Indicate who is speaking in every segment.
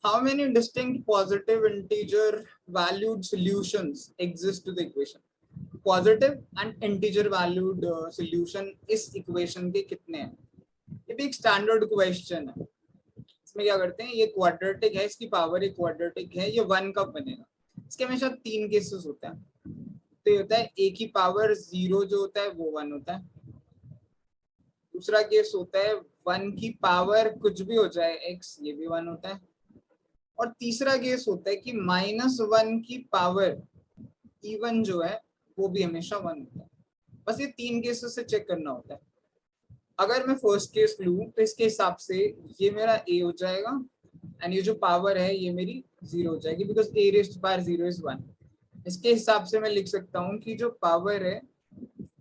Speaker 1: how many distinct positive integer valued solutions exist to the equation? Positive and integer valued solution इस equation के कितने हैं? ये भी एक स्टैंडर्ड क्वेश्चन है। इसमें क्या करते हैं, ये क्वाड्रेटिक है, इसकी पावर एक क्वाड्रेटिक है, ये 1 कब बनेगा? इसके हमेशा 3 केसेस होते हैं। तो ये होता है a की पावर 0 जो होता है वो 1 होता है। दूसरा केस होता है 1 की पावर कुछ भी हो जाए x, ये भी 1 होता है। और तीसरा केस होता है कि -1 की पावर इवन जो है वो भी हमेशा 1 होता है। बस ये 3 केसेस से चेक करना होता है। अगर मैं फर्स्ट केस लूं तो इसके हिसाब से ये मेरा a हो जाएगा एंड ये जो पावर है ये मेरी 0 हो जाएगी, because a raised to power 0 is 1। इसके हिसाब से मैं लिख सकता हूँ कि जो पावर है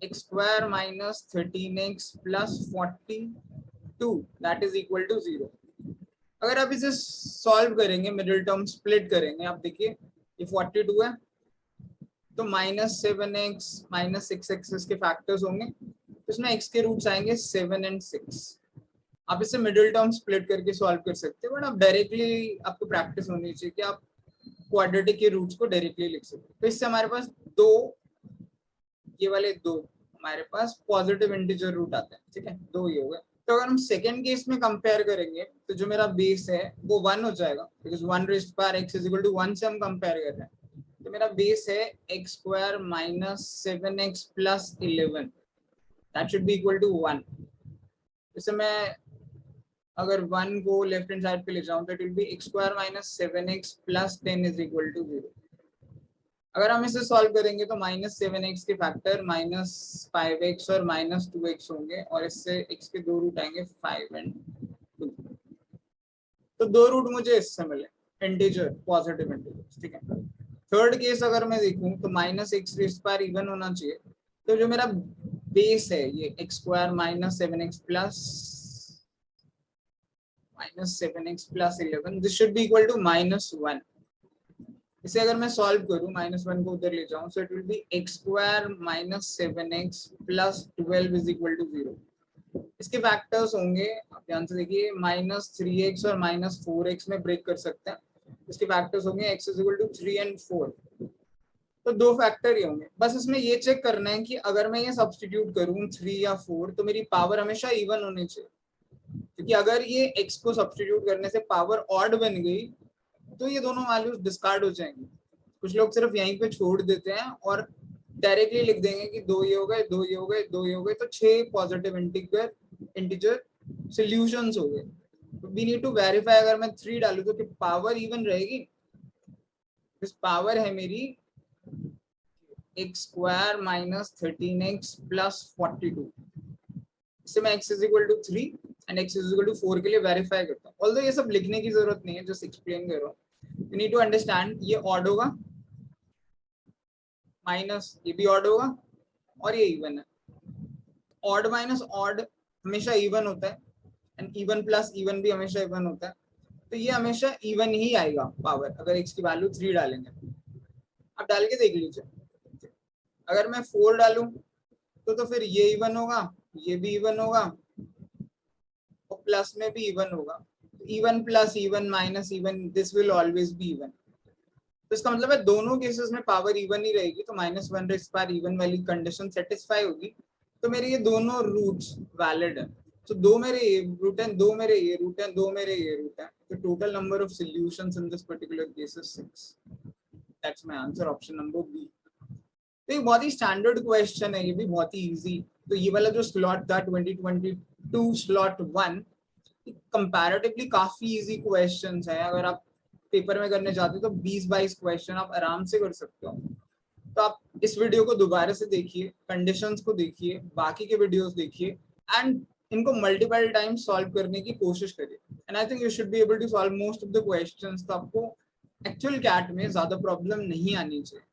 Speaker 1: x square minus 13x plus 42 that is equal to 0। अगर आप इसे सॉल्व करेंगे, मिडिल टर्म स्प्लिट करेंगे, आप देखिए ये 42 है तो -7x -6x इसके फैक्टर्स होंगे, तो इसमें x के रूट्स आएंगे 7 और 6। आप इसे मिडिल टर्म स्प्लिट करके सॉल्व कर सकते हैं, बट आप डायरेक्टली आपको प्रैक्टिस होनी चाहिए कि आप क्वाड्रेटिक के रूट्स को डायरेक्टली लिख सकते हैं। तो इससे हमारे पास दो, ये वाले दो हमारे पास पॉजिटिव इंटीजर रूट आते हैं, ठीक है, दो ये हो गए। तो अगर हम सेकेंड केस में कंपेयर करेंगे तो जो मेरा बेस है वो 1 हो जाएगा, because 1 raised to power x is equal to 1 से हम कंपेयर कर रहे हैं। तो मेरा बेस है x square minus 7x plus 11 that should be equal to 1। जैसे मैं अगर 1 को लेफ्ट हैंड साइड पे ले जाऊं तो it will be x square minus 7x plus 10 is equal to 0। अगर हम इसे सॉल्व करेंगे तो -7x के फैक्टर -5x और -2x होंगे, और इससे x के दो रूट आएंगे 5 और 2। तो दो रूट मुझे इससे मिले इंटीजर, पॉजिटिव इंटीजर, ठीक है। थर्ड केस अगर मैं देखूं तो -x raised to power even होना चाहिए। तो जो मेरा बेस है ये x square minus 7x plus 11 this should be equal to -1। इसे अगर मैं सॉल्व करूं, -1 को उधर ले जाऊं, so it will be x square minus 7x plus 12 is equal to 0। इसके फैक्टर्स होंगे, आप ध्यान से देखिए, -3x और -4x में ब्रेक कर सकते हैं। इसके फैक्टर्स होंगे x इज इक्वल टू 3 और 4। तो दो फैक्टर ही होंगे। बस इसमें ये चेक करना है कि अगर मैं ये सब्स्टिट्यूट करूं 3 या 4 तो मेरी पावर हमेशा इवन होनी चाहिए, क्योंकि अगर ये x को सब्स्टिट्यूट करने से पावर ऑड बन गई तो ये दोनों वैल्यूज डिस्कार्ड हो जाएंगी। कुछ लोग सिर्फ यहीं पे छोड़ देते हैं और डायरेक्टली लिख देंगे कि दो ये हो गए, दो ये हो गए, दो ये हो गए, तो 6 पॉजिटिव इंटीजर सॉल्यूशंस हो गए। वी नीड टू वेरीफाई, अगर मैं 3 डालूं तो कि पावर इवन रहेगी। इस पावर है मेरी x square minus 13x plus 42। इससे मैं x is equal to 3 and x is equal to 4 के लिए वेरीफाई करता हूँ। ऑल्दो ये सब लिखने की जरूरत नहीं है, जस्ट एक्सप्लेन कर रहा हूँ। यू नीड टू अंडरस्टैंड, ये ऑड होगा माइनस ये भी ऑड होगा और ये इवन है। ऑड माइनस ऑड हमेशा इवन होता है एंड इवन प्लस इवन भी हमेशा इवन होता है। तो ये हमेशा इवन ही आएगा पावर, अगर x की वैल्यू 3 डालेंगे। आप डाल के देख लीजिए। अगर मैं 4 डालूं तो फिर ये इवन होगा, ये भी इवन होगा और प्लस में भी इवन होगा। Even plus even minus even, this will always be even. तो इसका मतलब है दोनों केसेस में पावर इवन ही रहेगी। तो -1 रेज़्ड टू पावर इवन वाली कंडीशन सेटिस्फाई होगी, तो मेरे ये दोनों रूट्स वैलिड है। तो दो मेरे ये रूट हैं, दो मेरे ये रूट हैं, दो मेरे ये रूट हैं। तो total number of solutions in this particular case is 6। That's my answer, option number B. तो ये बहुत ही स्टैंडर्ड क्वेश्चन है, ये भी बहुत ही इजी। तो ये वाला जो स्लॉट था 2022 स्लॉट 1, कंपैरेटिवली काफी इजी क्वेश्चंस है। अगर आप पेपर में करने जाते तो 20-22 क्वेश्चन आप आराम से कर सकते हो। तो आप इस वीडियो को दोबारा से देखिए, कंडीशंस को देखिए, बाकी के वीडियोस देखिए एंड इनको मल्टीपल टाइम सॉल्व करने की कोशिश करिए। And I think you should be able to solve most of the questions. तो आपको एक्चुअल कैट में ज्यादा प्रॉब्लम नहीं आनी चाहिए।